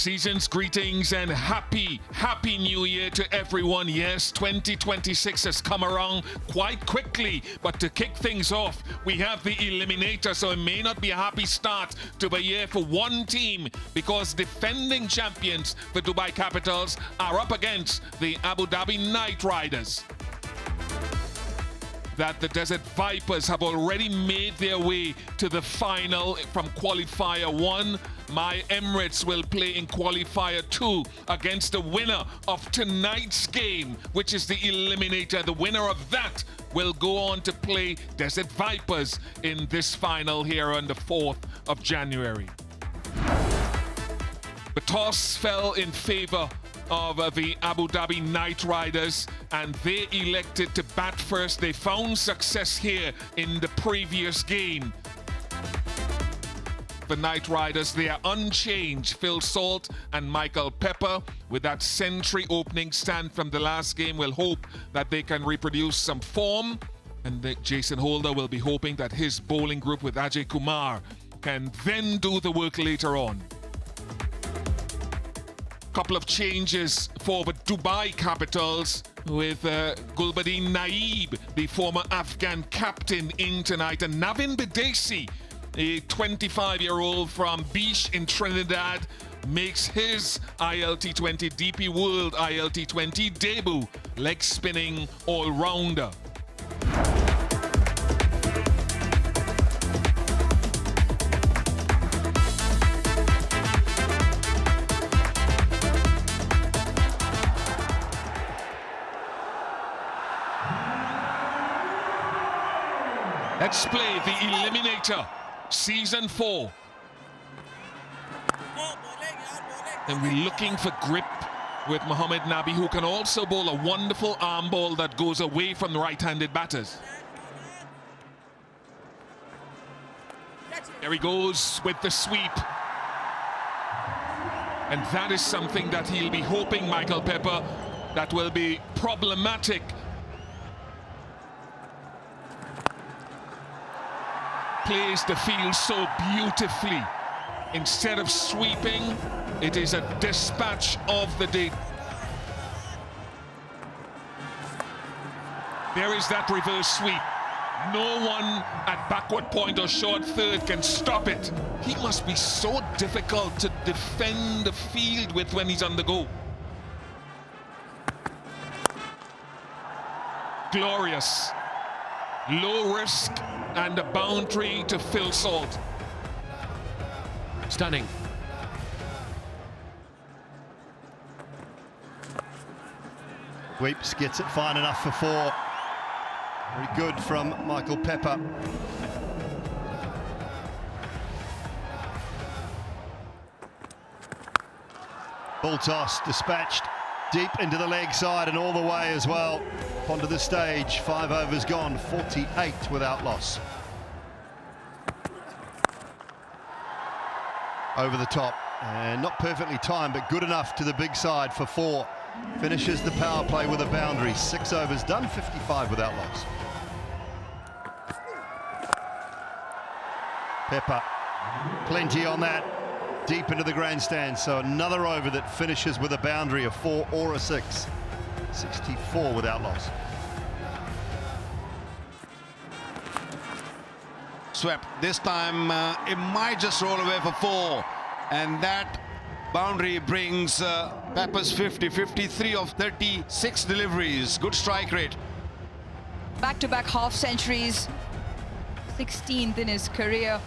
Season's greetings and happy new year to everyone. Yes, 2026 has come around quite quickly, but to kick things off, we have the Eliminator, so it may not be a happy start to the year for one team because defending champions, the Dubai Capitals, are up against the Abu Dhabi Knight Riders. That the Desert Vipers have already made their way to the final from Qualifier 1. My Emirates will play in Qualifier 2 against the winner of tonight's game, which is the Eliminator. The winner of that will go on to play Desert Vipers in this final here on the 4th of January. The toss fell in favor of the Abu Dhabi Knight Riders, and they elected to bat first. They found success here in the previous game. The Knight Riders, they are unchanged. Phil Salt and Michael Pepper, with that century opening stand from the last game, will hope that they can reproduce some form, and Jason Holder will be hoping that his bowling group with Ajay Kumar can then do the work later on. Couple of changes for the Dubai Capitals, with Gulbadin Naib, the former Afghan captain, in tonight, and Navin Bidesi, a 25-year-old from Beach in Trinidad, makes his ILT20 DP World ILT20 debut, leg spinning all-rounder. Let's play the Eliminator, Season 4. And we're looking for grip with Mohamed Nabi, who can also bowl a wonderful arm ball that goes away from the right-handed batters. There he goes with the sweep. And that is something that he'll be hoping, Michael Pepper, that will be problematic. Plays the field so beautifully. Instead of sweeping, it is a dispatch of the day. There is that reverse sweep. No one at backward point or short third can stop it. He must be so difficult to defend the field with when he's on the go. Glorious. Low risk and a boundary to Phil Salt. Stunning. Weeps gets it fine enough for 4. Very good from Michael Pepper. Ball toss dispatched deep into the leg side and all the way as well onto the stage. 5 overs gone, 48 without loss. Over the top, and not perfectly timed, but good enough to the big side for 4. Finishes the power play with a boundary. 6 overs done, 55 without loss. Pepper, plenty on that, deep into the grandstand. So another over that finishes with a boundary of 4 or a 6. 64 without loss. Swept. This time it might just roll away for 4. And that boundary brings Pepper's 50, 53 of 36 deliveries. Good strike rate. Back-to-back half centuries. 16th in his career.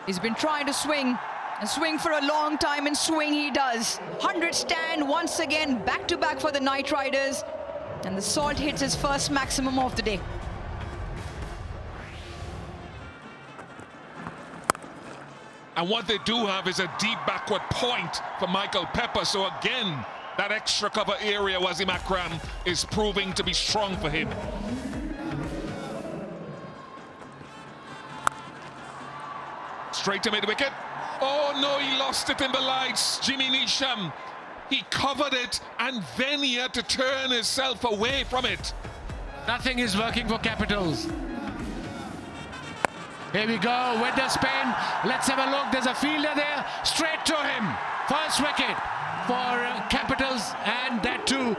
He's been trying to swing and swing for a long time, and swing he does. 100 stand once again, back-to-back for the Knight Riders. And the Salt hits his first maximum of the day. And what they do have is a deep backward point for Michael Pepper. So again, that extra cover area, Wasim Akram, is proving to be strong for him. Straight to mid-wicket. Oh no, he lost it in the lights. Jimmy Neesham, he covered it and then he had to turn himself away from it. Nothing is working for Capitals. Here we go with the spin. Let's have a look. There's a fielder there. Straight to him. First wicket for Capitals, and that too.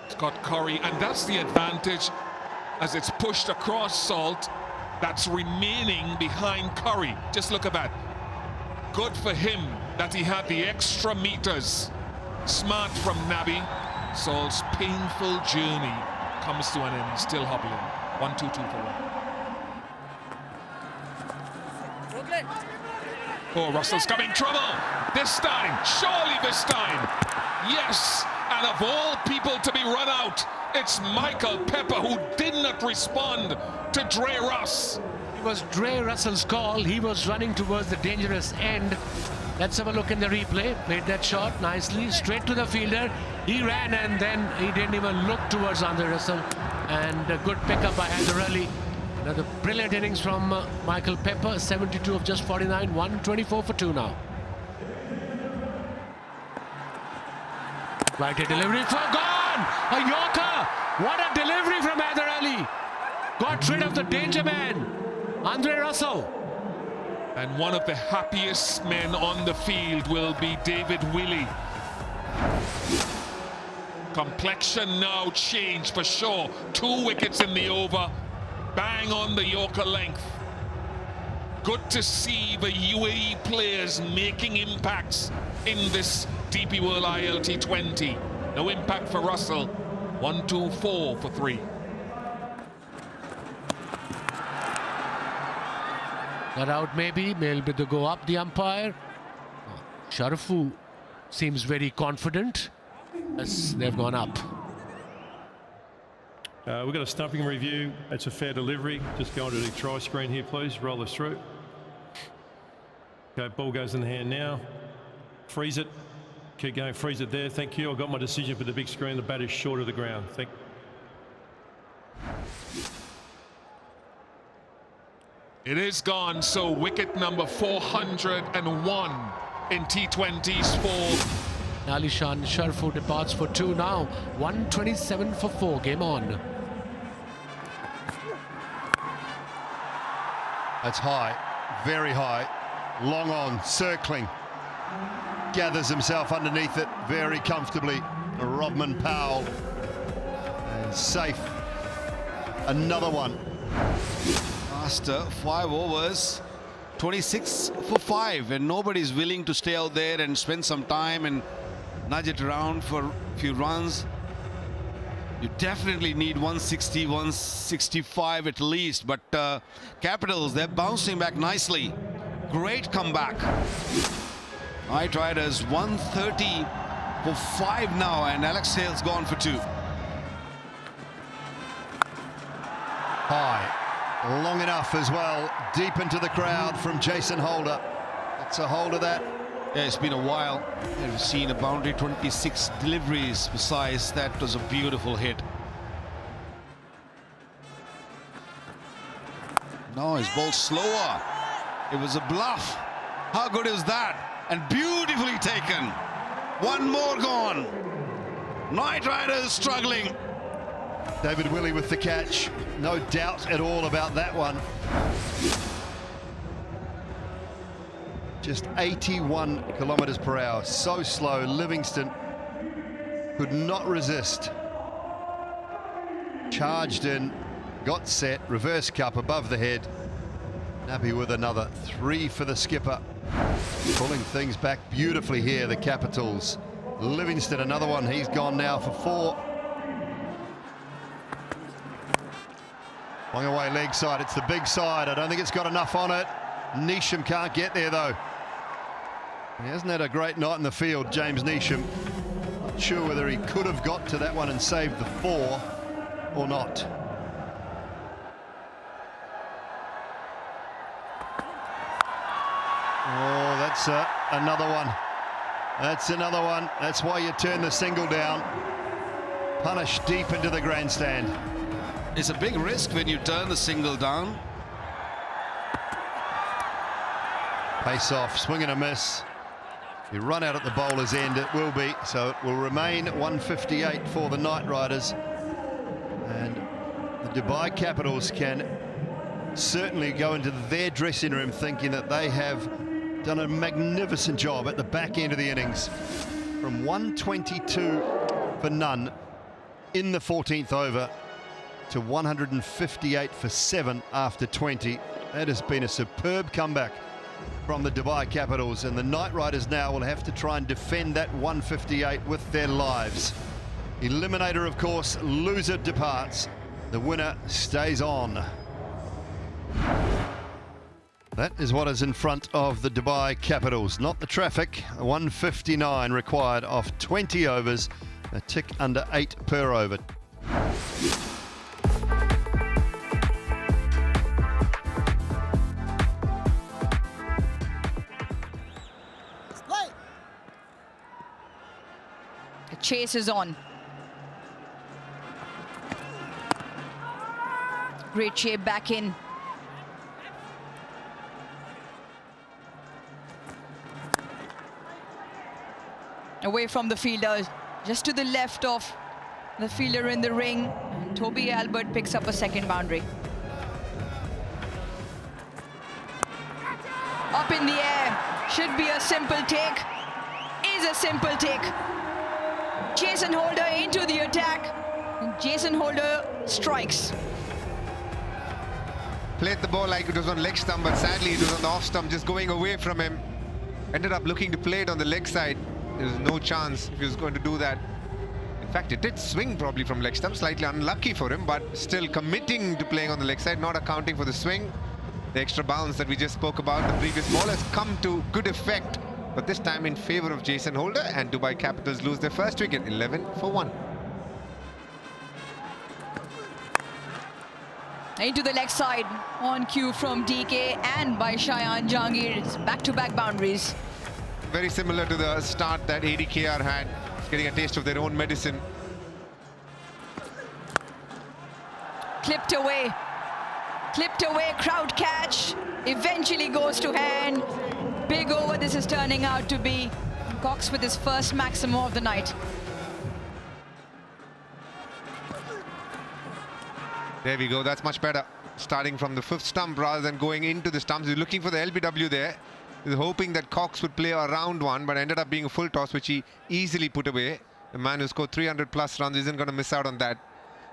Scott Curry, and that's the advantage as it's pushed across Salt. That's remaining behind Curry. Just look at that. Good for him that he had the extra meters. Smart from Nabi. Salt's painful journey comes to an end. Still hobbling. 1-2-2 for 1. Oh, Russell's coming trouble. This time, surely this time. Yes, and of all people to be run out, it's Michael Pepper who did not respond to Dre Russ. It was Dre Russell's call. He was running towards the dangerous end. Let's have a look in the replay. Played that shot nicely, straight to the fielder. He ran and then he didn't even look towards Andre Russell. And a good pickup by Haider Ali. Another brilliant innings from Michael Pepper. 72 of just 49, 124 for 2 now. Right, a delivery for gone! A Yorker! What a delivery from Haider Ali! Got rid of the danger man, Andre Russell. And one of the happiest men on the field will be David Willey. Complexion now changed for sure. 2 wickets in the over. Bang on the Yorker length. Good to see the UAE players making impacts in this DP World ILT20. No impact for Russell. 1-2-4 for 3. Not out maybe. Maybe to go up the umpire. Sharafu seems very confident as they've gone up. We've got a stumping review. It's a fair delivery. Just go onto the try screen here, please. Roll us through. Okay, ball goes in the hand now. Freeze it. Keep going. Freeze it there. Thank you. I've got my decision for the big screen. The bat is short of the ground. Thank you. It is gone, so wicket number 401 in T20s for Alishan Sharafu departs for 2 now. 127 for 4. Game on. That's high, very high. Long on, circling. Gathers himself underneath it very comfortably. Rodman Powell. And safe. Another one. After 5 overs, 26 for 5, and nobody's willing to stay out there and spend some time and nudge it around for a few runs. You definitely need 160, 165 at least, but Capitals, they're bouncing back nicely. Great comeback. Knight Riders 130 for 5 now, and Alex Hale's gone for 2. High. Long enough as well, deep into the crowd from Jason Holder. It's a hold of that. Yeah, it's been a while. We've seen a boundary, 26 deliveries. Besides, that was a beautiful hit. No, his ball slower. It was a bluff. How good is that? And beautifully taken. One more gone. Knight Riders struggling. David Willey with the catch. No doubt at all about that one. Just 81 kilometers per hour. So slow. Livingston could not resist. Charged in, got set, reverse cup above the head. Nabi with another 3 for the skipper. Pulling things back beautifully here, the Capitals. Livingston, another one. He's gone now for 4. Long away leg side. It's the big side. I don't think it's got enough on it. Neesham can't get there though. He hasn't had a great night in the field, James Neesham. Not sure whether he could have got to that one and saved the 4 or not. Oh, that's another one. That's another one. That's why you turn the single down. Punish deep into the grandstand. It's a big risk when you turn the single down. Pace off, swing and a miss. You run out at the bowler's end, it will be. So it will remain 158 for the Knight Riders. And the Dubai Capitals can certainly go into their dressing room thinking that they have done a magnificent job at the back end of the innings. From 122 for none in the 14th over to 158 for 7 after 20. That has been a superb comeback from the Dubai Capitals, and the Knight Riders now will have to try and defend that 158 with their lives. Eliminator, of course, loser departs. The winner stays on. That is what is in front of the Dubai Capitals, not the traffic. 159 required off 20 overs, a tick under 8 per over. The chase is on. Great shape back in. Away from the fielder, just to the left of the fielder in the ring. And Toby Albert picks up a second boundary. Up in the air, should be a simple take. Is a simple take. Jason Holder into the attack. And Jason Holder strikes. Played the ball like it was on leg stump, but sadly it was on the off stump, just going away from him. Ended up looking to play it on the leg side. There was no chance if he was going to do that. In fact, it did swing probably from leg stump, slightly unlucky for him, but still committing to playing on the leg side, not accounting for the swing. The extra bounce that we just spoke about, the previous ball, has come to good effect, but this time in favor of Jason Holder, and Dubai Capitals lose their first wicket, 11 for 1. Into the leg side, on cue from DK and by Shayan Jahangir. It's back-to-back boundaries. Very similar to the start that ADKR had, getting a taste of their own medicine. Clipped away, crowd catch, eventually goes to hand. Big over this is turning out to be. Cox with his first maximum of the night. There we go, that's much better. Starting from the 5th stump rather than going into the stumps. He's looking for the LBW there. He's hoping that Cox would play a round one, but ended up being a full toss, which he easily put away. The man who scored 300 plus runs isn't going to miss out on that.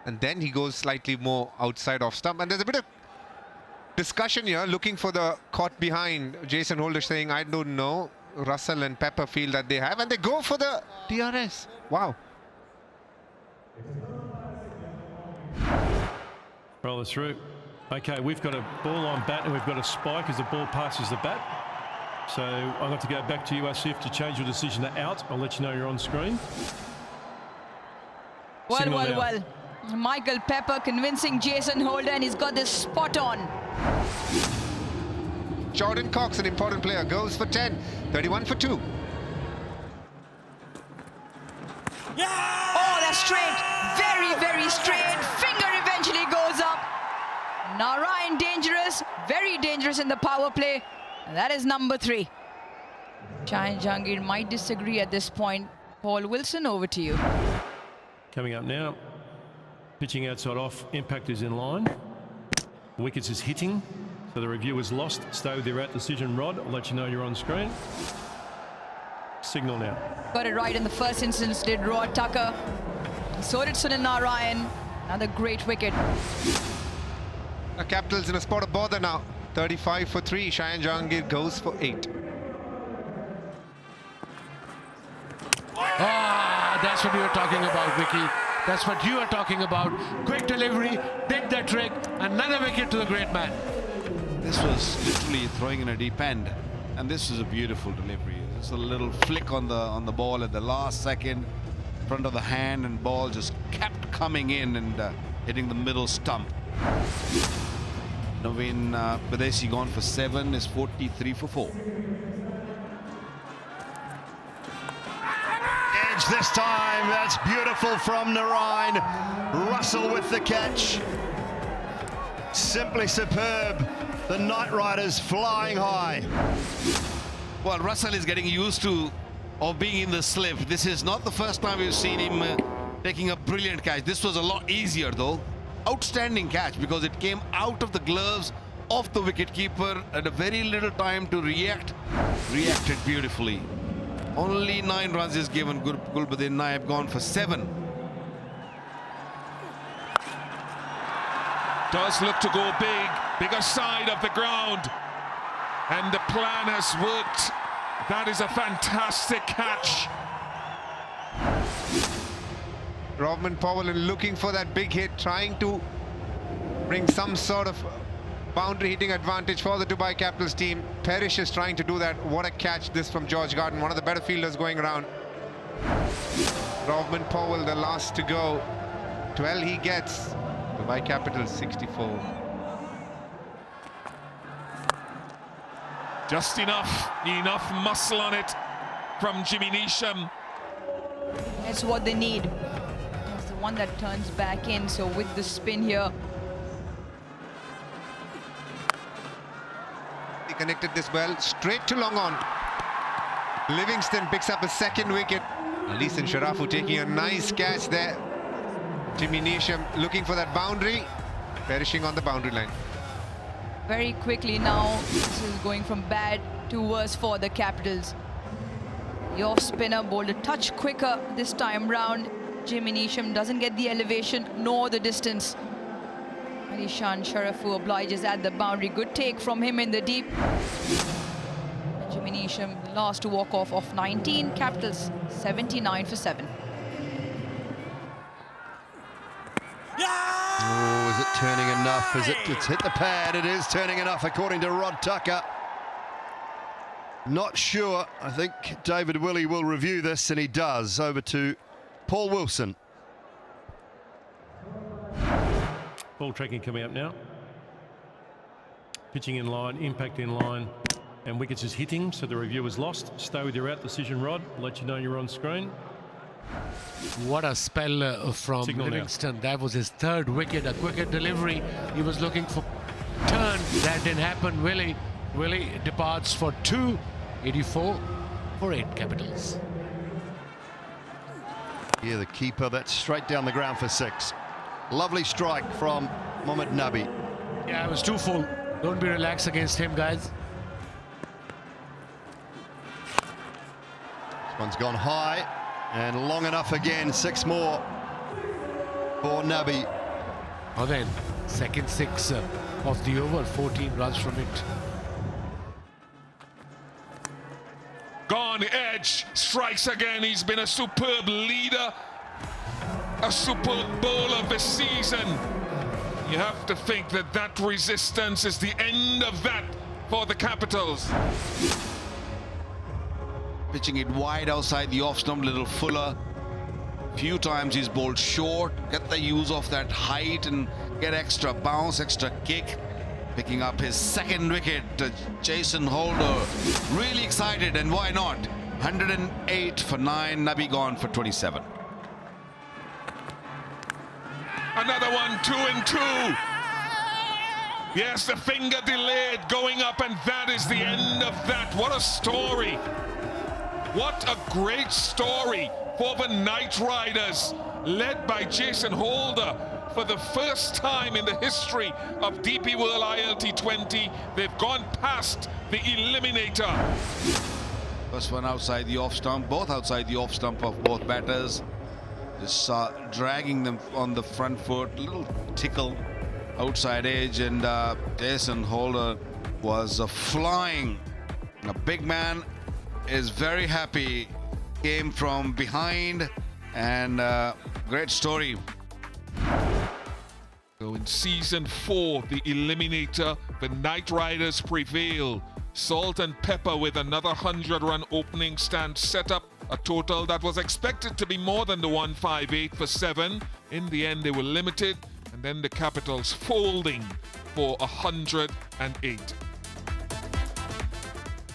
And then he goes slightly more outside off stump. And there's a bit of discussion here, looking for the caught behind. Jason Holder saying, I don't know. Russell and Pepper feel that they have, and they go for the DRS. Wow. Roll it through. Okay, we've got a ball on bat and we've got a spike as the ball passes the bat. So I'll have to go back to you, Asif, to change your decision to out. I'll let you know you're on screen. Well. Michael Pepper convincing Jason Holder, and he's got this spot on. Jordan Cox, an important player, goes for 10. 31 for 2. Yeah! Oh, that's straight. Very, very straight. Finger eventually goes up. Narayan dangerous, very dangerous in the power play. And that is number 3. Shayan Jahangir might disagree at this point. Paul Wilson, over to you. Coming up now. Pitching outside off, impact is in line. Wickets is hitting, so the review is lost. Stay with your out decision, Rod. I'll let you know you're on screen. Signal now. Got it right in the first instance, did Rod Tucker. So did Sunil Narayan. Another great wicket. The Capitals in a spot of bother now. 35 for 3. Shayan Jahangir goes for 8. That's what we were talking about, Vicky. That's what you are talking about. Quick delivery, did the trick. Another wicket to the great man. This was literally throwing in a deep end, and this is a beautiful delivery. It's a little flick on the ball at the last second, front of the hand, and ball just kept coming in and hitting the middle stump. Naveen Bidesi gone for 7, is 43 for 4. Edge this time, that's beautiful from Narayan. Russell with the catch. Simply superb. The Knight Riders flying high. Well, Russell is getting used to being in the slip. This is not the first time we've seen him taking a brilliant catch. This was a lot easier though. outstanding catch because it came out of the gloves of the wicketkeeper at a very little time to react. Reacted beautifully. Only 9 runs is given. Gulbuddin Naib gone for 7. Does look to go big, bigger side of the ground. And the plan has worked. That is a fantastic catch. Rovman Powell looking for that big hit, trying to bring some sort of boundary hitting advantage for the Dubai Capitals team. Parrish is trying to do that. What a catch this from George Garden, one of the better fielders going around. Rovman Powell, the last to go. 12 he gets. Dubai Capitals 64. Just enough muscle on it from Jimmy Neesham. That's what they need. It's the one that turns back in. So with the spin here, He connected this well, straight to long on. Livingston picks up a 2nd wicket. Alisan Sharafu taking a nice catch there. Jimmy Neesham looking for that boundary, perishing on the boundary line. very quickly now, this is going from bad to worse for the Capitals. The off-spinner bowled a touch quicker this time round. Jimmy Neesham doesn't get the elevation nor the distance. Alisan Sharafu obliges at the boundary. Good take from him in the deep. Jimmy Neesham, last to walk off of 19. Capitals 79 for 7. Oh, is it turning enough? It's hit the pad. It is turning enough, according to Rod Tucker. Not sure. I think David Willey will review this, and he does. Over to Paul Wilson. Ball tracking coming up now. Pitching in line, impact in line, and wickets is hitting, so the review is lost. Stay with your out decision, Rod. I'll let you know you're on screen. What a spell from Signal Livingston. Now. That was his 3rd wicket, a quicker delivery. He was looking for turn. That didn't happen. Willie departs for 2, 84 for 8 Capitals. Yeah, the keeper, that's straight down the ground for 6. Lovely strike from Mohammad Nabi. Yeah, it was too full. Don't be relaxed against him, guys. This one's gone high and long enough again. 6 more for Nabi. Oh, then, second 6 of the over, 14 runs from it. Gone edge, strikes again. He's been a superb leader, a superb bowler this season. You have to think that that resistance is the end of that for the Capitals. Pitching it wide outside the off stump, little fuller. Few times he's bowled short, get the use of that height and get extra bounce, extra kick. Picking up his 2nd wicket, Jason Holder. Really excited, and why not? 108 for 9, Nabi gone for 27. Another one, 2 and 2. Yes, the finger delayed going up, and that is the end of that. What a story. What a great story for the Knight Riders, led by Jason Holder. For the first time in the history of DP World ILT20, they've gone past the Eliminator. First one outside the off stump, both outside the off stump of both batters. Just dragging them on the front foot, little tickle outside edge, and Jason Holder was flying. A big man is very happy, came from behind, and great story. So in season 4, the Eliminator, the Knight Riders prevail. Salt and Pepper with another 100-run opening stand set up, a total that was expected to be more than the 158 for 7. In the end, they were limited, and then the Capitals folding for 108.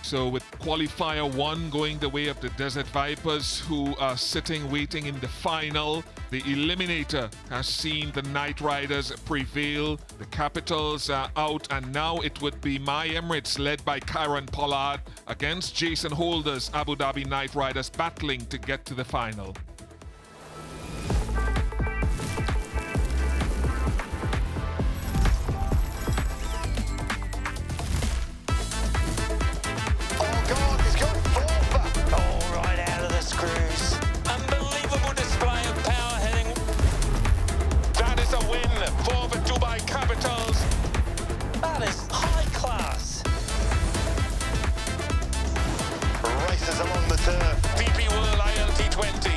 So with qualifier 1 going the way of the Desert Vipers, who are sitting waiting in the final, the Eliminator has seen the Knight Riders prevail. The Capitals are out, and now it would be My Emirates, led by Kieron Pollard, against Jason Holder's Abu Dhabi Knight Riders, battling to get to the final. ILT20.